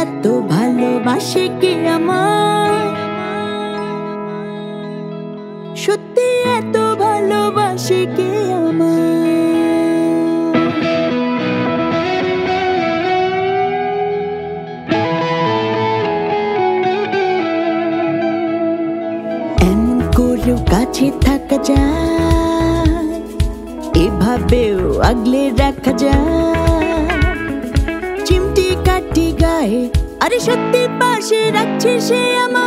এত ভালোবাসে কে আমায়, সত্যি এত ভালোবাসে কে আমায়। এমন করেও কাছে থাকা যায়, এভাবেও আগলে রাখা যায়। চিমটি কাটি গায়ে, আরে সত্যি পাশে রাখছে সে আমার।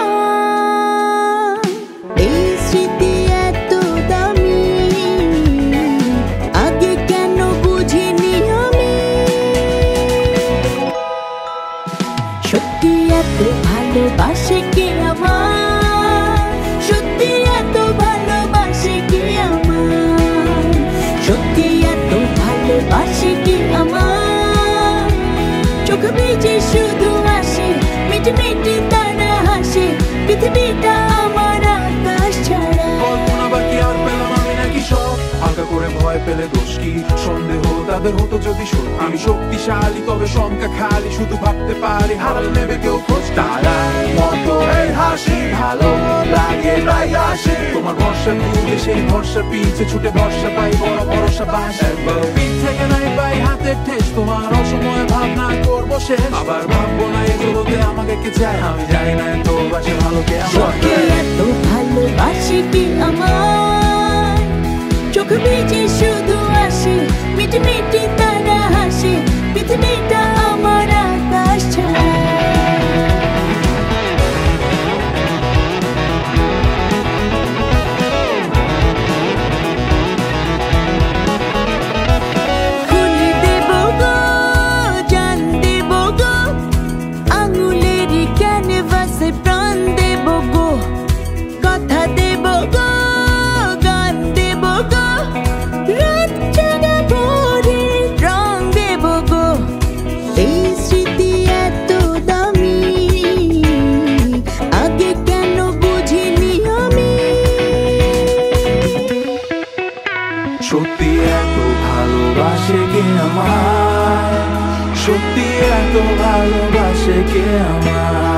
এই স্মৃতি এত দামি, আগে কেন বুঝিনি আমি। সত্যি এত ভালোবাসে কে আমার, সত্যি এত ভালোবাসে কে আমার, সত্যি এত ভালোবাসে কে আমার। চোখ ভিজে শুধু আসে, মিটি মিটি তারা হাসে, পৃথিবীটা আমার আকাশ ছাড়া। কল্পনা বাকি আর পেলাম আমি নাকি সব, হালকা করে ভয় পেলে দোষ কি, সন্দেহ তাদের হতো যদি সত্যি। আমি শক্তিশালী তবে শঙ্কা খালি, শুধু ভাবতে পারি হারাল নেবে কেউ খোঁজ। তারা মতো এই হাসি ভালো লাগে তাই আসে, তোমার ভরসা ভুলে সেই ভরসা পিছে ছুটে ভরসা পাই, বড় ভরসা বাস। একবার পিঠ থেকে নাই পাই হাতের ঠেস, তোমার অসময়ে ভাবনা করবো শেষ। আবার ভাববো না এই জগতে আমাকে কে চায়, আমি জানি না এত বাসে ভালো কে আমার। এত ভালোবাসে কে আমার, চোখ ভিজে শুধু আসে, মিটি মিটি তারা হাসে, পৃথিবীটা আমার আকাশ ছাড়া। খুলে দেব গো, জান দেব গো, আঙুলের ক্যানভাসে প্রাণ দেব গো, কথা দেব গো, গান দেব গো, রাত জাগা ভরে রং দেব গো। এই স্মৃতি এত দামি, আগে কেন বুঝিনি আমি। সত্যি এত ভালোবাসে কে আমায়, সত্যি এত ভালোবাসে কে আমায়।